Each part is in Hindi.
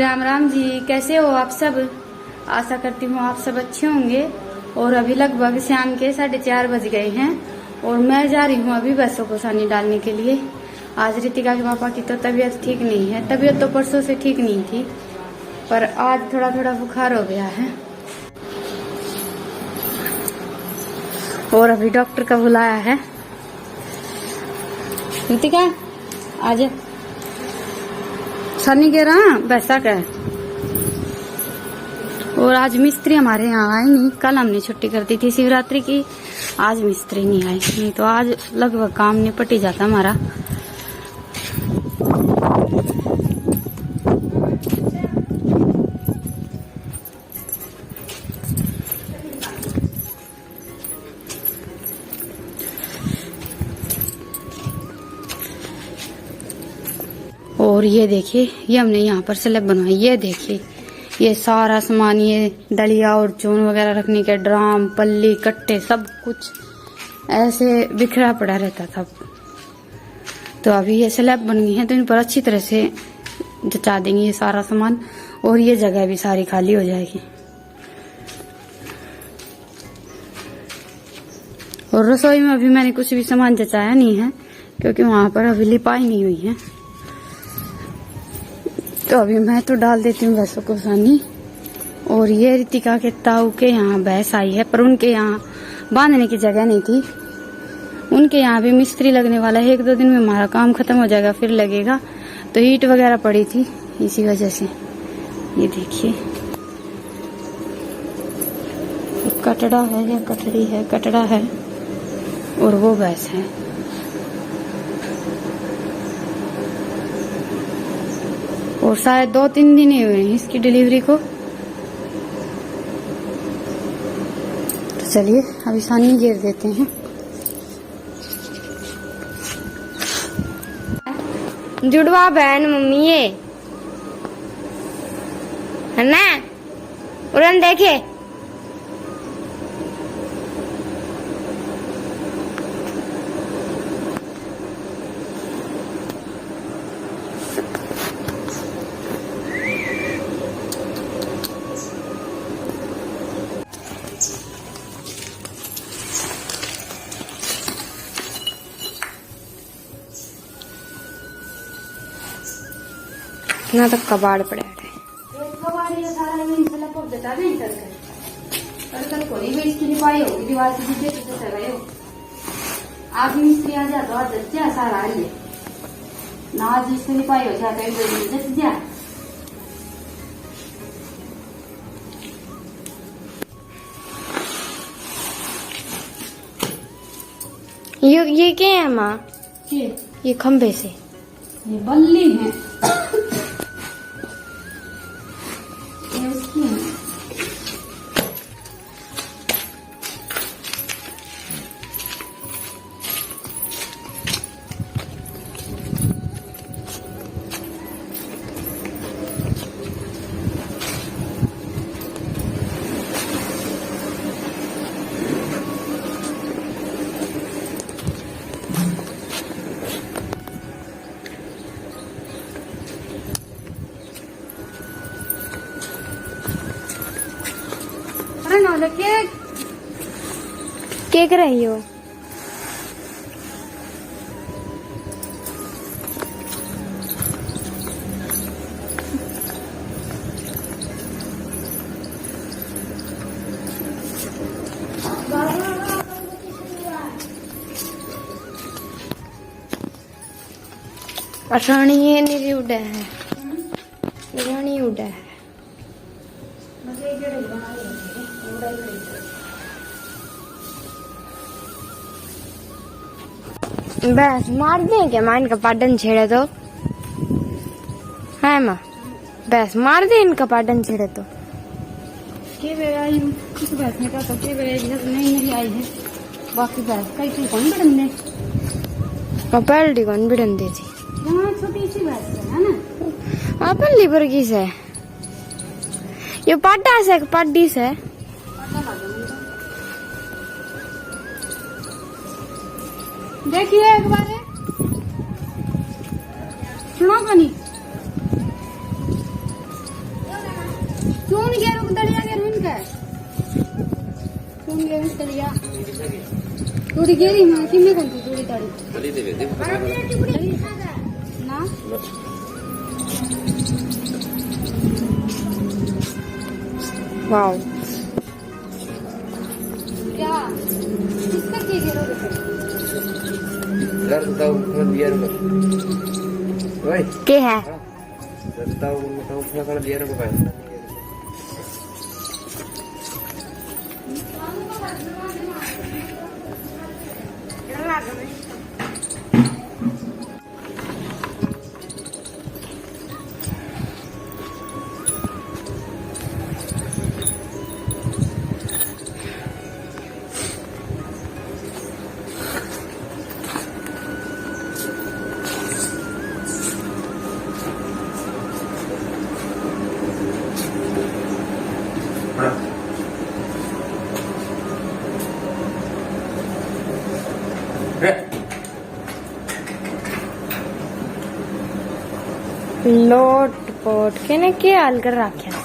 राम राम जी, कैसे हो आप सब। आशा करती हूँ आप सब अच्छे होंगे। और अभी लगभग शाम के 4:30 बज गए हैं और मैं जा रही हूँ अभी बसों को सानी डालने के लिए। आज रितिका के पापा की तो तबीयत ठीक नहीं है। तबीयत तो परसों से ठीक नहीं थी, पर आज थोड़ा थोड़ा बुखार हो गया है। और अभी डॉक्टर का बुलाया है। रितिका आज सनी कह रहा वैसा का। और आज मिस्त्री हमारे यहाँ आए नहीं। कल हमने छुट्टी कर दी थी शिवरात्रि की, आज मिस्त्री नहीं आए। नहीं तो आज लगभग काम निपट ही जाता हमारा। और ये देखिए, ये हमने यहाँ पर स्लैब बनवाई। ये देखिए, ये सारा सामान, ये दलिया और चून वगैरह रखने के ड्राम, पल्ली, कट्टे, सब कुछ ऐसे बिखरा पड़ा रहता था। तो अभी ये स्लैब बन गई है तो इन पर अच्छी तरह से जचा देंगे ये सारा सामान। और ये जगह भी सारी खाली हो जाएगी। और रसोई में अभी मैंने कुछ भी सामान जचाया नहीं है, क्योंकि वहां पर अभी लिपाई नहीं हुई है। तो अभी मैं तो डाल देती हूँ भैंसों को सानी। और ये रितिका के ताऊ के यहाँ भैंस आई है, पर उनके यहाँ बांधने की जगह नहीं थी। उनके यहाँ भी मिस्त्री लगने वाला है। 1-2 दिन में हमारा काम खत्म हो जाएगा, फिर लगेगा। तो ईंट वगैरह पड़ी थी, इसी वजह से। ये देखिए, कटड़ा है या कटड़ी है, कटड़ा है और वो भैंस है। और शायद 2-3 दिन ही हुए हैं इसकी डिलीवरी को। तो चलिए अभी सानी घेर देते हैं। जुड़वा बहन मम्मी ये है ना, उड़न देखे। ना तो कबाड़ पड़ा है। दीवार से आप मिस्त्री आ जाता और जच्चा सारा है ना। आज इससे लिपाई हो जाता है जच जा। ये क्या है माँ? ये खंबे से ये बल्ली है। ये उसकी है। क्या कर रही हो? रानी ये नहीं उड़ा है, रानी उड़ा है। बस मार दें क्या? माँ इनका पाटन छेड़े तो है माँ, बस मार दे इनका पाटन छेड़े तो। के बेर आई हूँ कुछ बैठने का, तो के बेर नहीं आई है। बाकी बैठ कहीं कौन बिड़न दे, पहली कौन बिड़न दे थी। यहाँ छोटी सी बैठ है ना। अपन लीवर की से ये पाटा से पाडी से देखिए एक बार सुनो कनी दलिया थोड़ी गेरी में कितने कौन सी थोड़ी ताड़ी दली दे दे ना वाओ क्या किसका की गिरो यार बताओ कौन दिया रे ओए के है बताओ कौन दिया रे भाई लोट पोट के ने के हाल कर रखा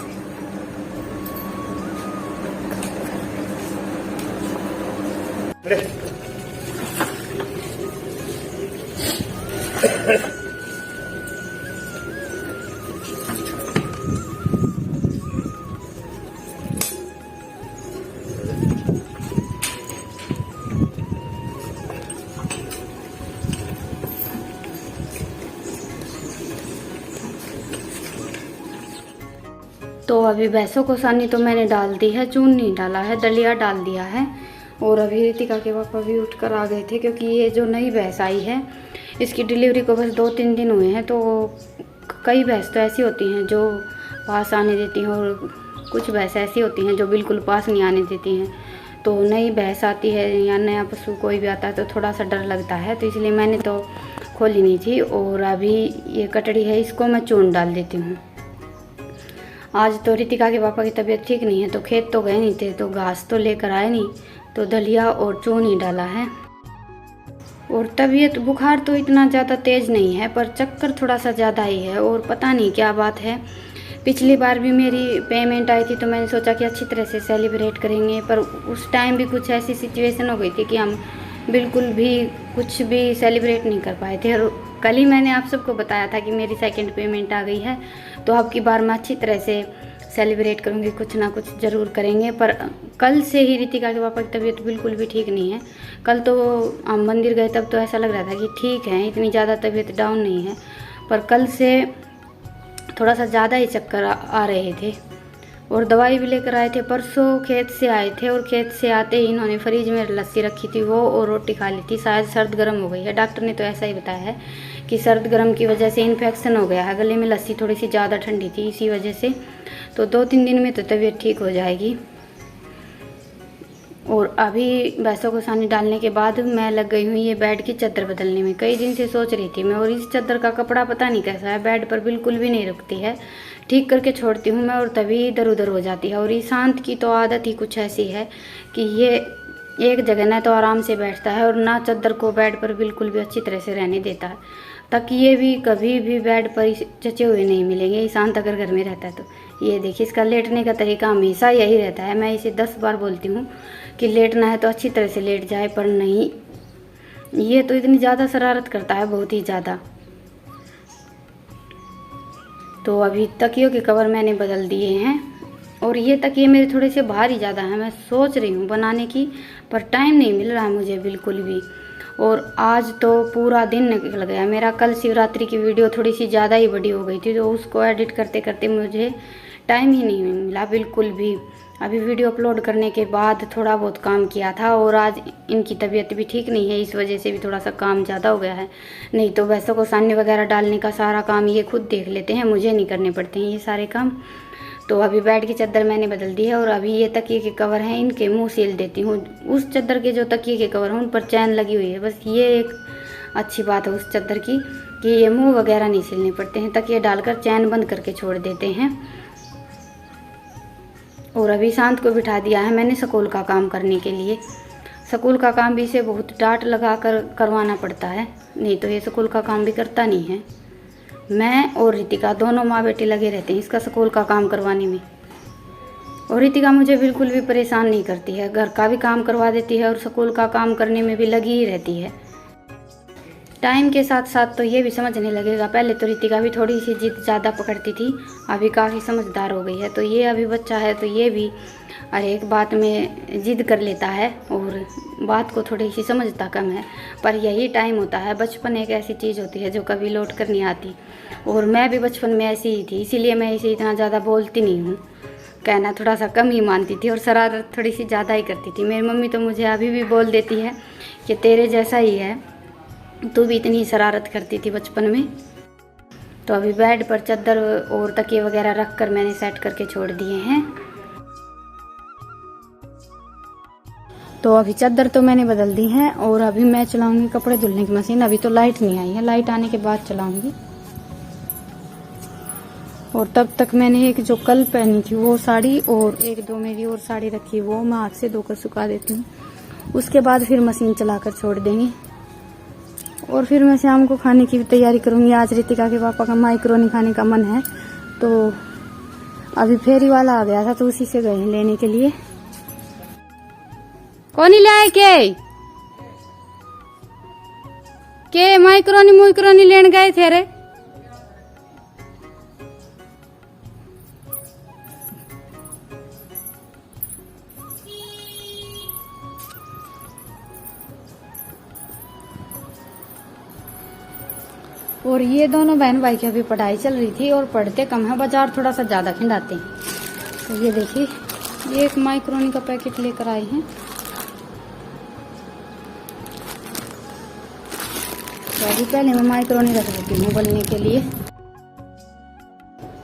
तो अभी भैंसों को सानी तो मैंने डाल दी है, चून नहीं डाला है, दलिया डाल दिया है। और अभी रितिका के पापा भी उठ कर आ गए थे क्योंकि ये जो नई भैंस आई है इसकी डिलीवरी को बस 2-3 दिन हुए हैं। तो कई भैंस तो ऐसी होती हैं जो पास आने देती हैं और कुछ भैंस ऐसी होती हैं जो बिल्कुल पास नहीं आने देती हैं। तो नई भैंस आती है या नया पशु कोई भी आता है तो थोड़ा सा डर लगता है, तो इसलिए मैंने तो खोली नहीं थी। और अभी ये कटड़ी है, इसको मैं चून डाल देती हूँ। आज तो रितिका के पापा की तबीयत ठीक नहीं है तो खेत तो गए नहीं थे, तो घास तो लेकर आए नहीं, तो दलिया और चून ही डाला है। और तबीयत बुखार तो इतना ज़्यादा तेज़ नहीं है पर चक्कर थोड़ा सा ज़्यादा ही है और पता नहीं क्या बात है। पिछली बार भी मेरी पेमेंट आई थी तो मैंने सोचा कि अच्छी तरह से सेलिब्रेट करेंगे, पर उस टाइम भी कुछ ऐसी सिचुएशन हो गई थी कि हम बिल्कुल भी कुछ भी सेलिब्रेट नहीं कर पाए थे। और कल ही मैंने आप सबको बताया था कि मेरी सेकंड पेमेंट आ गई है, तो अब की बार मैं अच्छी तरह से सेलिब्रेट करूँगी, कुछ ना कुछ ज़रूर करेंगे। पर कल से ही रितिका के पापा की तबीयत बिल्कुल भी ठीक नहीं है। कल तो हम मंदिर गए तब तो ऐसा लग रहा था कि ठीक है, इतनी ज़्यादा तबीयत डाउन नहीं है, पर कल से थोड़ा सा ज़्यादा ही चक्कर आ रहे थे। और दवाई भी लेकर आए थे, परसों खेत से आए थे और खेत से आते ही इन्होंने फ्रिज में लस्सी रखी थी वो और रोटी खा ली थी। शायद सर्द गर्म हो गई है, डॉक्टर ने तो ऐसा ही बताया है कि सर्द गर्म की वजह से इन्फेक्शन हो गया है, गले में लस्सी थोड़ी सी ज़्यादा ठंडी थी इसी वजह से। तो 2-3 दिन में तो तबीयत ठीक हो जाएगी। और अभी भैंसों को सानी डालने के बाद मैं लग गई हूँ ये बेड की चादर बदलने में। कई दिन से सोच रही थी मैं, और इस चादर का कपड़ा पता नहीं कैसा है, बेड पर बिल्कुल भी नहीं रुकती है। ठीक करके छोड़ती हूँ मैं और तभी इधर उधर हो जाती है। और ईशांत की तो आदत ही कुछ ऐसी है कि ये एक जगह ना तो आराम से बैठता है और ना चादर को बेड पर बिल्कुल भी अच्छी तरह से रहने देता है। तकिए भी कभी भी बेड पर जचे हुए नहीं मिलेंगे ईशांत अगर घर में रहता है तो। ये देखिए इसका लेटने का तरीका हमेशा यही रहता है। मैं इसे 10 बार बोलती हूँ कि लेटना है तो अच्छी तरह से लेट जाए, पर नहीं, ये तो इतनी ज़्यादा शरारत करता है, बहुत ही ज़्यादा। तो अभी तकियों के कवर मैंने बदल दिए हैं और ये तकिए मेरे थोड़े से भारी ज़्यादा हैं। मैं सोच रही हूँ बनाने की, पर टाइम नहीं मिल रहा है मुझे बिल्कुल भी। और आज तो पूरा दिन निकल गया मेरा। कल शिवरात्रि की वीडियो थोड़ी सी ज़्यादा ही बड़ी हो गई थी, तो उसको एडिट करते करते मुझे टाइम ही नहीं मिला बिल्कुल भी। अभी वीडियो अपलोड करने के बाद थोड़ा बहुत काम किया था और आज इनकी तबीयत भी ठीक नहीं है, इस वजह से भी थोड़ा सा काम ज़्यादा हो गया है। नहीं तो भैंसों को सानी वगैरह डालने का सारा काम ये खुद देख लेते हैं, मुझे नहीं करने पड़ते हैं ये सारे काम। तो अभी बेड की चादर मैंने बदल दी है और अभी ये तकिए के कवर हैं, इनके मुंह सील देती हूँ। उस चादर के जो तकिए के कवर हैं उन पर चैन लगी हुई है, बस ये एक अच्छी बात है उस चादर की कि ये मुंह वगैरह नहीं सीलने पड़ते हैं। तकिए डालकर चैन बंद करके छोड़ देते हैं। और अभी शांत को बिठा दिया है मैंने स्कूल का काम करने के लिए। स्कूल का काम भी इसे बहुत डांट लगा कर करवाना पड़ता है, नहीं तो ये स्कूल का काम भी करता नहीं है। मैं और रितिका दोनों माँ बेटी लगे रहते हैं इसका स्कूल का काम करवाने में। और रितिका मुझे बिल्कुल भी परेशान नहीं करती है, घर का भी काम करवा देती है और स्कूल का काम करने में भी लगी ही रहती है। टाइम के साथ साथ तो ये भी समझने लगेगा। पहले तो रितिका भी थोड़ी सी जिद ज़्यादा पकड़ती थी, अभी काफ़ी समझदार हो गई है। तो ये अभी बच्चा है तो ये भी हर एक बात में जिद कर लेता है और बात को थोड़ी सी समझता कम है। पर यही टाइम होता है, बचपन एक ऐसी चीज़ होती है जो कभी लौट कर नहीं आती। और मैं भी बचपन में ऐसी ही थी, इसीलिए मैं इसे इतना ज़्यादा बोलती नहीं हूँ, कहना थोड़ा सा कम ही मानती थी और शरारत थोड़ी सी ज़्यादा ही करती थी। मेरी मम्मी तो मुझे अभी भी बोल देती है कि तेरे जैसा ही है, तू भी इतनी शरारत करती थी बचपन में। तो अभी बेड पर चादर और तकिए वगैरह रख कर मैंने सेट करके छोड़ दिए हैं। तो अभी चादर तो मैंने बदल दी है और अभी मैं चलाऊंगी कपड़े धुलने की मशीन। अभी तो लाइट नहीं आई है, लाइट आने के बाद चलाऊंगी। और तब तक मैंने एक जो कल पहनी थी वो साड़ी और एक दो मेरी और साड़ी रखी, वो मैं हाथ से धोकर सुखा देती हूँ। उसके बाद फिर मशीन चलाकर छोड़ देंगी और फिर मैं शाम को खाने की भी तैयारी करूंगी। आज रितिका के पापा का माइक्रोनी खाने का मन है, तो अभी फेरी वाला आ गया था तो उसी से गए हैं लेने के लिए। कौन ले आए के माइक्रोनी लेने गए थे रे? और ये दोनों बहन भाई की अभी पढ़ाई चल रही थी और पढ़ते कम है, बाजार थोड़ा सा ज्यादा खिंडाते हैं। तो ये देखिए, ये एक माइक्रोनी का पैकेट लेकर आए हैं। तो अभी पहले मैं माइक्रोनी रख देती हूँ उबलने के लिए।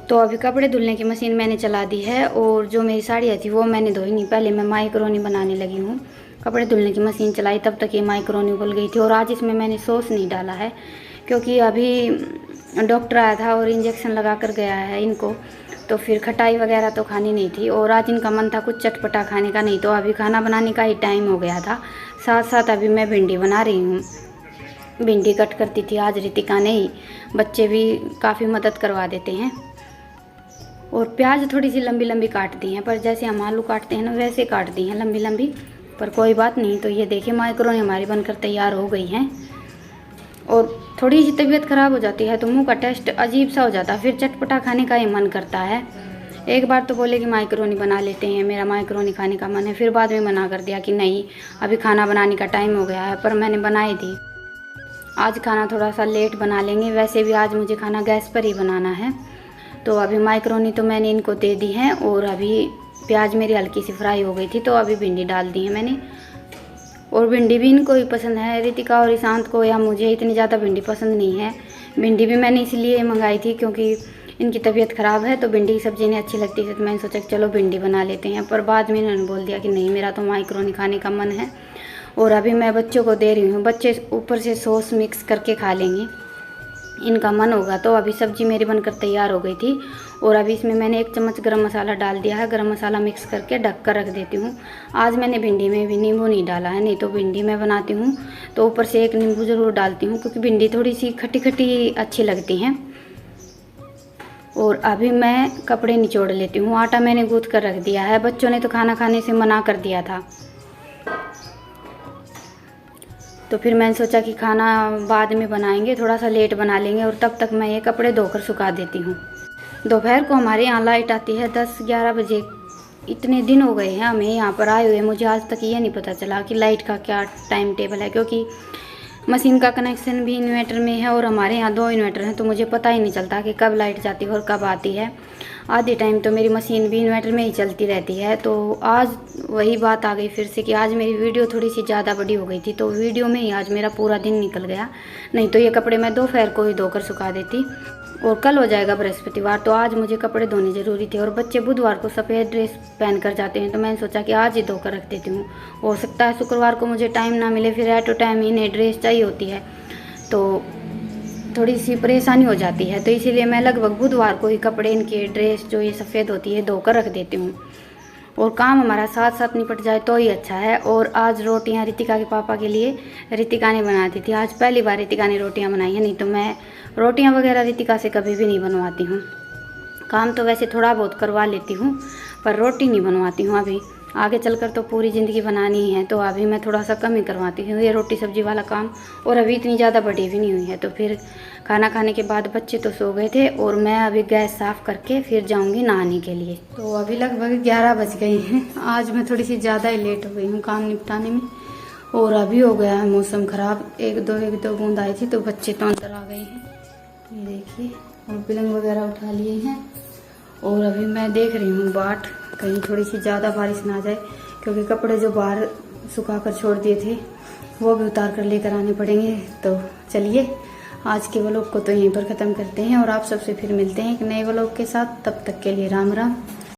तो अभी कपड़े धुलने की मशीन मैंने चला दी है और जो मेरी साड़ियाँ थी वो मैंने धोई नहीं, पहले मैं माइक्रोनी बनाने लगी हूँ। कपड़े धुलने की मशीन चलाई तब तक ये माइक्रोनी उबल गई थी। और आज इसमें मैंने सॉस नहीं डाला है क्योंकि अभी डॉक्टर आया था और इंजेक्शन लगा कर गया है इनको, तो फिर खटाई वगैरह तो खानी नहीं थी और आज इनका मन था कुछ चटपटा खाने का। नहीं तो अभी खाना बनाने का ही टाइम हो गया था। साथ साथ अभी मैं भिंडी बना रही हूँ। भिंडी कट करती थी आज रितिका ने ही, बच्चे भी काफ़ी मदद करवा देते हैं। और प्याज थोड़ी सी लंबी लंबी काट दी हैं, पर जैसे हम आलू काटते हैं ना वैसे काट दी हैं लंबी लंबी, पर कोई बात नहीं। तो ये देखिए माइक्रोनी हमारी बनकर तैयार हो गई हैं। और थोड़ी सी तबीयत ख़राब हो जाती है तो मुंह का टेस्ट अजीब सा हो जाता है, फिर चटपटा खाने का ही मन करता है। एक बार तो बोले कि माइक्रोनी बना लेते हैं, मेरा माइक्रोनी खाने का मन है, फिर बाद में मना कर दिया कि नहीं अभी खाना बनाने का टाइम हो गया है। पर मैंने बनाई दी। आज खाना थोड़ा सा लेट बना लेंगे, वैसे भी आज मुझे खाना गैस पर ही बनाना है। तो अभी माइक्रोनी तो मैंने इनको दे दी है और अभी प्याज मेरी हल्की सी फ्राई हो गई थी तो अभी भिंडी डाल दी है मैंने। और भिंडी भी इनको ही पसंद है, रितिका और ईशांत को, या मुझे इतनी ज़्यादा भिंडी पसंद नहीं है। भिंडी भी मैंने इसलिए मंगाई थी क्योंकि इनकी तबीयत ख़राब है तो भिंडी की सब्ज़ी इन्हें अच्छी लगती है। तो मैंने सोचा कि चलो भिंडी बना लेते हैं, पर बाद में इन्होंने बोल दिया कि नहीं मेरा तो माइक्रोनी खाने का मन है। और अभी मैं बच्चों को दे रही हूँ, बच्चे ऊपर से सॉस मिक्स करके खा लेंगे, इनका मन होगा। तो अभी सब्ज़ी मेरी बनकर तैयार हो गई थी और अभी इसमें मैंने 1 चम्मच गरम मसाला डाल दिया है। गरम मसाला मिक्स करके ढक कर रख देती हूँ। आज मैंने भिंडी में भी नींबू नहीं डाला है, नहीं तो भिंडी मैं बनाती हूँ तो ऊपर से 1 नींबू ज़रूर डालती हूँ क्योंकि भिंडी थोड़ी सी खट्टी खट्टी अच्छी लगती हैं। और अभी मैं कपड़े निचोड़ लेती हूँ। आटा मैंने गूँथ कर रख दिया है, बच्चों ने तो खाना खाने से मना कर दिया था, तो फिर मैंने सोचा कि खाना बाद में बनाएंगे, थोड़ा सा लेट बना लेंगे और तब तक मैं ये कपड़े धोकर सुखा देती हूँ। दोपहर को हमारे यहाँ लाइट आती है 10-11 बजे। इतने दिन हो गए हैं हमें यहाँ पर आए हुए, मुझे आज तक ये नहीं पता चला कि लाइट का क्या टाइम टेबल है, क्योंकि मशीन का कनेक्शन भी इन्वर्टर में है और हमारे यहाँ 2 इन्वर्टर हैं, तो मुझे पता ही नहीं चलता कि कब लाइट जाती है और कब आती है। आधे टाइम तो मेरी मशीन भी इन्वर्टर में ही चलती रहती है। तो आज वही बात आ गई फिर से कि आज मेरी वीडियो थोड़ी सी ज़्यादा बड़ी हो गई थी, तो वीडियो में ही आज मेरा पूरा दिन निकल गया। नहीं तो ये कपड़े मैं दोपहर को ही धोकर सुखा देती और कल हो जाएगा बृहस्पतिवार, तो आज मुझे कपड़े धोने ज़रूरी थे। और बच्चे बुधवार को सफ़ेद ड्रेस पहन कर जाते हैं, तो मैंने सोचा कि आज ही धोकर रख देती हूँ। हो सकता है शुक्रवार को मुझे टाइम ना मिले, फिर एट टाइम इन्हें ड्रेस चाहिए होती है तो थोड़ी सी परेशानी हो जाती है। तो इसीलिए मैं लगभग बुधवार को ही कपड़े इनके ड्रेस जो ये सफ़ेद होती है धोकर रख देती हूँ और काम हमारा साथ साथ निपट जाए तो ही अच्छा है। और आज रोटियाँ रितिका के पापा के लिए रितिका ने बना दी थी। आज पहली बार रितिका ने रोटियाँ बनाई है, नहीं तो मैं रोटियाँ वगैरह रितिका से कभी भी नहीं बनवाती हूँ। काम तो वैसे थोड़ा बहुत करवा लेती हूँ, पर रोटी नहीं बनवाती हूँ अभी। आगे चलकर तो पूरी ज़िंदगी बनानी ही है, तो अभी मैं थोड़ा सा कम ही करवाती हूँ ये रोटी सब्जी वाला काम। और अभी इतनी ज़्यादा बड़ी भी नहीं हुई है। तो फिर खाना खाने के बाद बच्चे तो सो गए थे और मैं अभी गैस साफ़ करके फिर जाऊँगी नहाने के लिए। तो अभी लगभग 11 बज गए हैं। आज मैं थोड़ी सी ज़्यादा ही लेट हो गई हूँ काम निपटाने में। और अभी हो गया है मौसम ख़राब। एक दो बूंद आई थी तो बच्चे तो अंदर आ गए हैं। ये देखिए, और पलंग वगैरह उठा लिए हैं। और अभी मैं देख रही हूँ बाट, कहीं थोड़ी सी ज़्यादा बारिश ना आ जाए, क्योंकि कपड़े जो बाहर सुखा कर छोड़ दिए थे वो भी उतार कर लेकर आने पड़ेंगे। तो चलिए आज के व्लॉग को तो यहीं पर ख़त्म करते हैं और आप सबसे फिर मिलते हैं एक नए व्लॉग के साथ। तब तक के लिए राम राम।